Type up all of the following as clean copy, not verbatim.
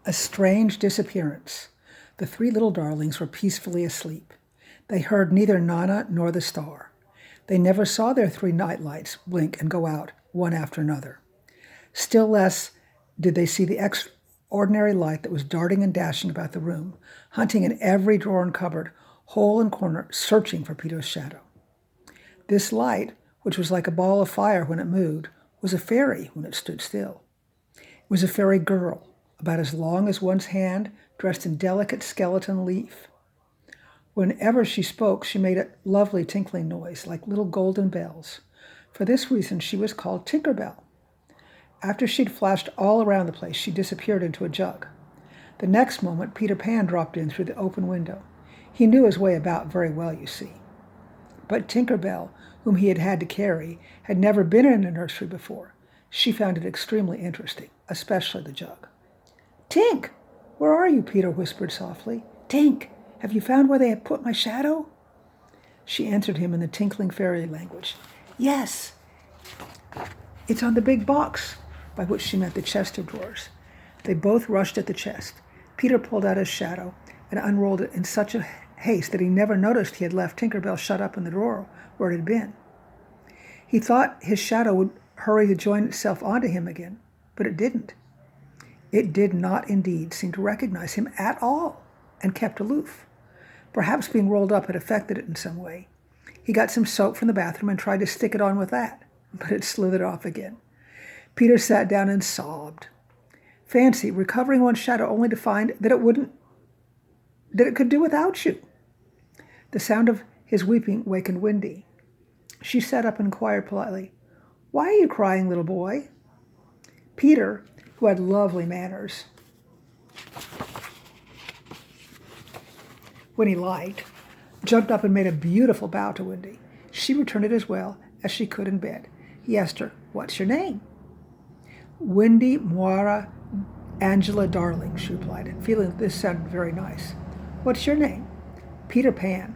A strange disappearance. The three little darlings were peacefully asleep. They heard neither Nana nor the star. They never saw their three night lights blink and go out, one after another. Still less did they see the extraordinary light that was darting and dashing about the room, hunting in every drawer and cupboard, hole and corner, searching for Peter's shadow. This light, which was like a ball of fire when it moved, was a fairy when it stood still. It was a fairy girl, about as long as one's hand, dressed in delicate skeleton leaf. Whenever she spoke, she made a lovely tinkling noise, like little golden bells. For this reason, she was called Tinker Bell. After she'd flashed all around the place, she disappeared into a jug. The next moment, Peter Pan dropped in through the open window. He knew his way about very well, you see. But Tinker Bell, whom he had had to carry, had never been in a nursery before. She found it extremely interesting, especially the jug. "Tink, where are you?" Peter whispered softly. "Tink, have you found where they have put my shadow?" She answered him in the tinkling fairy language. "Yes, it's on the big box," by which she meant the chest of drawers. They both rushed at the chest. Peter pulled out his shadow and unrolled it in such a haste that he never noticed he had left Tinker Bell shut up in the drawer where it had been. He thought his shadow would hurry to join itself onto him again, but it didn't. It did not indeed seem to recognize him at all, and kept aloof. Perhaps being rolled up had affected it in some way. He got some soap from the bathroom and tried to stick it on with that, but it slithered off again. Peter sat down and sobbed. Fancy recovering one's shadow only to find that it could do without you. The sound of his weeping wakened Wendy. She sat up and inquired politely, "Why are you crying, little boy?" Peter, who had lovely manners when he liked, jumped up and made a beautiful bow to Wendy. She returned it as well as she could in bed. He asked her, "What's your name?" "Wendy Moira Angela Darling," she replied, feeling that this sounded very nice. "What's your name?" "Peter Pan."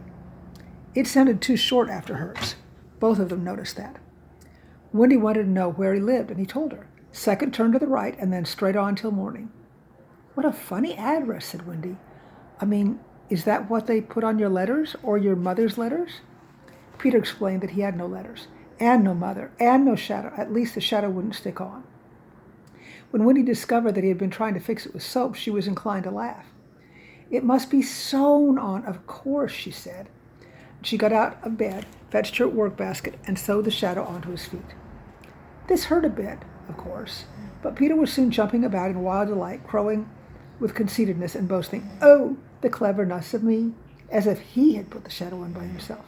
It sounded too short after hers. Both of them noticed that. Wendy wanted to know where he lived, and he told her. "Second turn to the right, and then straight on till morning." "What a funny address," said Wendy. "I mean, is that what they put on your letters, or your mother's letters?" Peter explained that he had no letters, and no mother, and no shadow. At least the shadow wouldn't stick on. When Wendy discovered that he had been trying to fix it with soap, she was inclined to laugh. "It must be sewn on, of course," she said. She got out of bed, fetched her work basket, and sewed the shadow onto his feet. This hurt a bit, of course, but Peter was soon jumping about in wild delight, crowing with conceitedness and boasting, "Oh, the cleverness of me," as if he had put the shadow on by himself.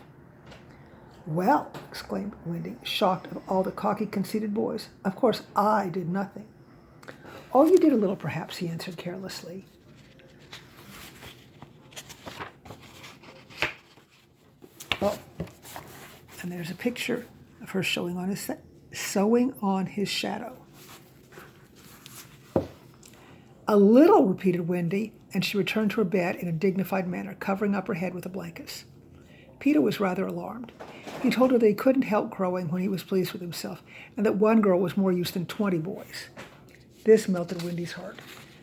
"Well," exclaimed Wendy, shocked of all the cocky, conceited boys, "of course I did nothing." "Oh, you did a little, perhaps," he answered carelessly. Oh, and there's a picture of her sewing on his shadow. "A little," repeated Wendy, and she returned to her bed in a dignified manner, covering up her head with the blankets. Peter was rather alarmed. He told her that he couldn't help crowing when he was pleased with himself, and that one girl was more use than 20 boys. This melted Wendy's heart.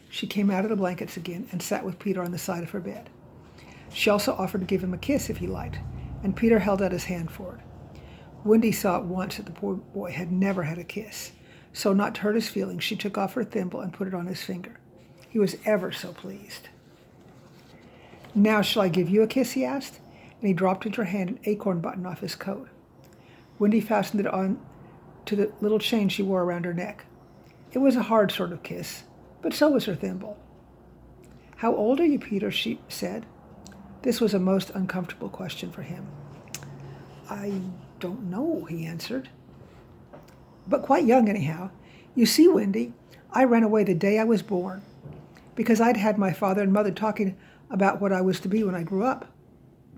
She came out of the blankets again and sat with Peter on the side of her bed. She also offered to give him a kiss if he liked, and Peter held out his hand for it. Wendy saw at once that the poor boy had never had a kiss, so not to hurt his feelings, she took off her thimble and put it on his finger. He was ever so pleased. "Now shall I give you a kiss?" he asked, and he dropped into her hand an acorn button off his coat. Wendy fastened it on to the little chain she wore around her neck. It was a hard sort of kiss, but so was her thimble. "How old are you, Peter?" she said. This was a most uncomfortable question for him. "I don't know," he answered. "But quite young anyhow. You see, Wendy, I ran away the day I was born, because I'd had my father and mother talking about what I was to be when I grew up."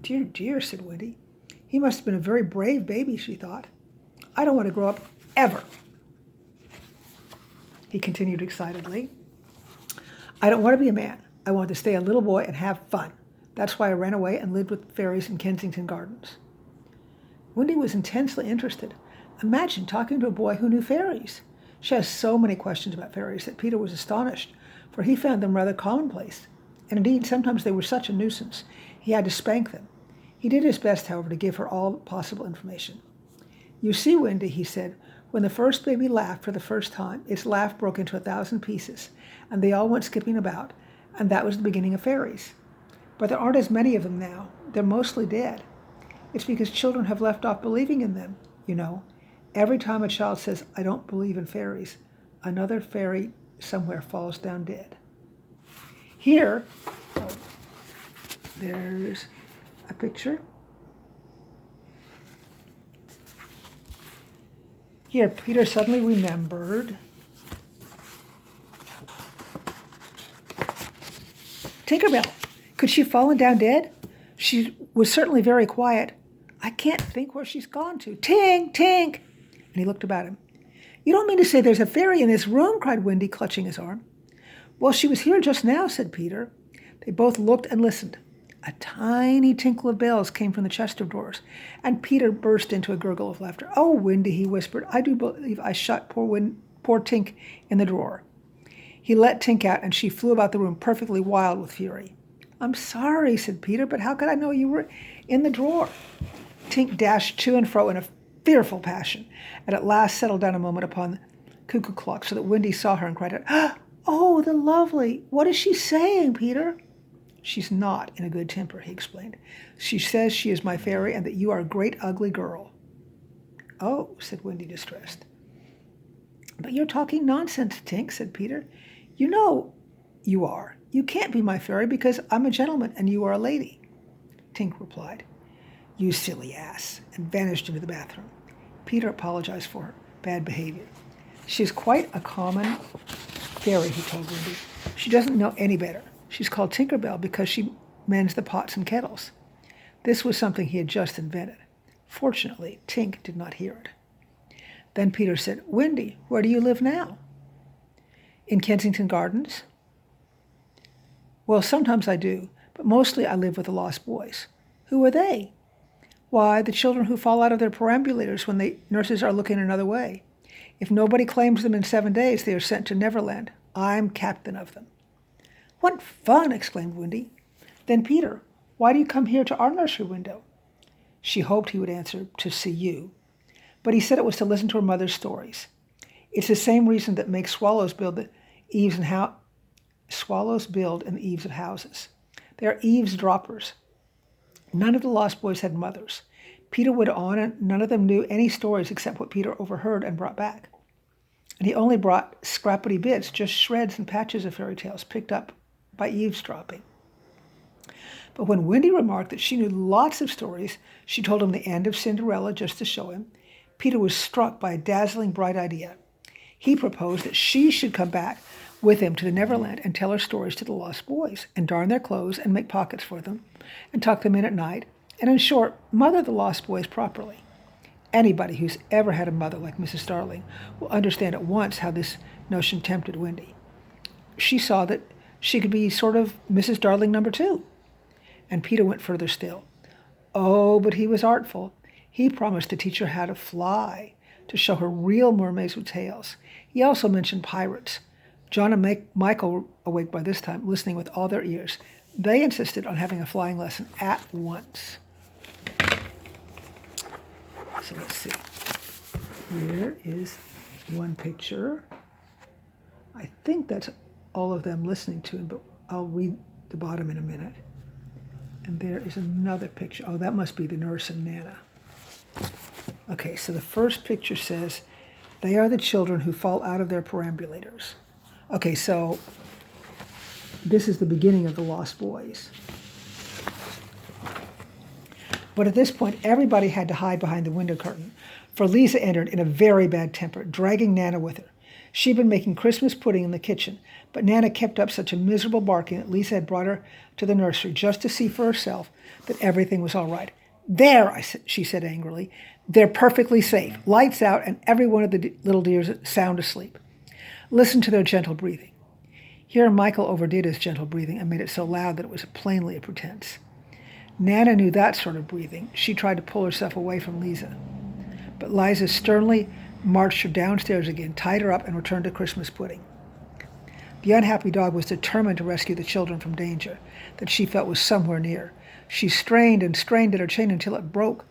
"Dear, dear," said Wendy. "He must have been a very brave baby," she thought. "I don't want to grow up ever," he continued excitedly. "I don't want to be a man. I want to stay a little boy and have fun. That's why I ran away and lived with fairies in Kensington Gardens." Wendy was intensely interested. Imagine talking to a boy who knew fairies. She had so many questions about fairies that Peter was astonished for he found them rather commonplace, and indeed sometimes they were such a nuisance he had to spank them. He did his best, however, to give her all possible information. "You see, Wendy," he said, "when the first baby laughed for the first time, its laugh broke into 1,000 pieces, and they all went skipping about, and that was the beginning of fairies. But there aren't as many of them now. They're mostly dead. It's because children have left off believing in them, you know. Every time a child says, 'I don't believe in fairies,' another fairy somewhere falls down dead." Here, there's a picture. Here, Peter suddenly remembered Tinkerbell. Could she have fallen down dead? She was certainly very quiet. "I can't think where she's gone to. Tink, Tink!" And he looked about him. "You don't mean to say there's a fairy in this room?" cried Wendy, clutching his arm. "Well, she was here just now," said Peter. They both looked and listened. A tiny tinkle of bells came from the chest of drawers, and Peter burst into a gurgle of laughter. "Oh, Wendy," he whispered, "I do believe I shut poor Tink in the drawer." He let Tink out, and she flew about the room perfectly wild with fury. "I'm sorry," said Peter, "but how could I know you were in the drawer?" Tink dashed to and fro in a fearful passion, and at last settled down a moment upon the cuckoo clock so that Wendy saw her and cried out, "Oh, the lovely! What is she saying, Peter?" "She's not in a good temper," he explained. "She says she is my fairy and that you are a great ugly girl." "Oh," said Wendy, distressed. "But you're talking nonsense, Tink," said Peter. "You know you are. You can't be my fairy because I'm a gentleman and you are a lady." Tink replied, "You silly ass," and vanished into the bathroom. Peter apologized for her bad behavior. "She's quite a common fairy," he told Wendy. "She doesn't know any better. She's called Tinkerbell because she mends the pots and kettles." This was something he had just invented. Fortunately, Tink did not hear it. Then Peter said, "Wendy, where do you live now?" "In Kensington Gardens?" "Well, sometimes I do, but mostly I live with the Lost Boys." "Who are they?" "Why, the children who fall out of their perambulators when the nurses are looking another way. If nobody claims them in 7 days, they are sent to Neverland. I'm captain of them." "What fun!" exclaimed Wendy. "Then, Peter, why do you come here to our nursery window?" She hoped he would answer, "To see you." But he said it was to listen to her mother's stories. It's the same reason that makes swallows build in the eaves of houses. They are eavesdroppers. None of the Lost Boys had mothers. Peter went on, and none of them knew any stories except what Peter overheard and brought back. And he only brought scrappity bits, just shreds and patches of fairy tales picked up by eavesdropping. But when Wendy remarked that she knew lots of stories, she told him the end of Cinderella just to show him. Peter was struck by a dazzling bright idea. He proposed that she should come back with him to the Neverland and tell her stories to the Lost Boys, and darn their clothes and make pockets for them, and tuck them in at night, and in short, mother the Lost Boys properly. Anybody who's ever had a mother like Mrs. Darling will understand at once how this notion tempted Wendy. She saw that she could be sort of Mrs. Darling number 2. And Peter went further still. Oh, but he was artful. He promised to teach her how to fly, to show her real mermaids with tails. He also mentioned pirates. John and Michael, awake by this time, listening with all their ears, they insisted on having a flying lesson at once. So let's see. Here is one picture. I think that's all of them listening to him, but I'll read the bottom in a minute. And there is another picture. Oh, that must be the nurse and Nana. Okay, so the first picture says, "They are the children who fall out of their perambulators." Okay, so this is the beginning of the Lost Boys. But at this point, everybody had to hide behind the window curtain, for Lisa entered in a very bad temper, dragging Nana with her. She'd been making Christmas pudding in the kitchen, but Nana kept up such a miserable barking that Lisa had brought her to the nursery just to see for herself that everything was all right. "There," she said angrily. "They're perfectly safe. Lights out, and every one of the little dears sound asleep. Listen to their gentle breathing." Here Michael overdid his gentle breathing and made it so loud that it was plainly a pretense. Nana knew that sort of breathing. She tried to pull herself away from Lisa. But Liza sternly marched her downstairs again, tied her up, and returned to Christmas pudding. The unhappy dog was determined to rescue the children from danger that she felt was somewhere near. She strained and strained at her chain until it broke.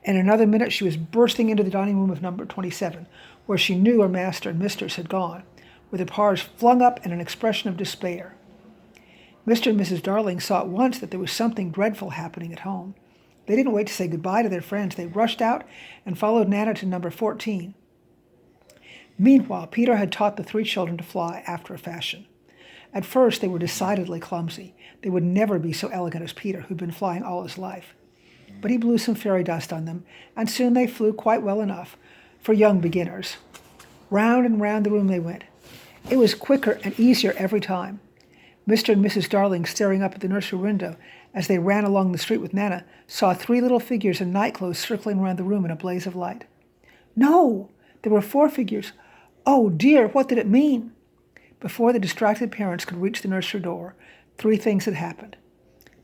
In another minute she was bursting into the dining room of number 27, where she knew her master and mistress had gone, with their paws flung up in an expression of despair. Mr. and Mrs. Darling saw at once that there was something dreadful happening at home. They didn't wait to say goodbye to their friends. They rushed out and followed Nana to number 14. Meanwhile, Peter had taught the three children to fly after a fashion. At first, they were decidedly clumsy. They would never be so elegant as Peter, who'd been flying all his life. But he blew some fairy dust on them, and soon they flew quite well enough for young beginners. Round and round the room they went. It was quicker and easier every time. Mr. and Mrs. Darling, staring up at the nursery window as they ran along the street with Nana, saw three little figures in nightclothes circling around the room in a blaze of light. No, there were four figures. Oh dear, what did it mean? Before the distracted parents could reach the nursery door, three things had happened.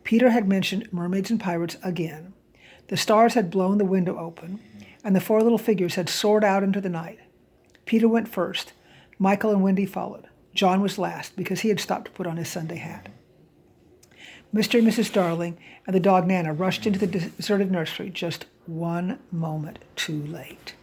Peter had mentioned mermaids and pirates again. The stars had blown the window open, and the four little figures had soared out into the night. Peter went first. Michael and Wendy followed. John was last, because he had stopped to put on his Sunday hat. Mr. and Mrs. Darling and the dog Nana rushed into the deserted nursery just one moment too late.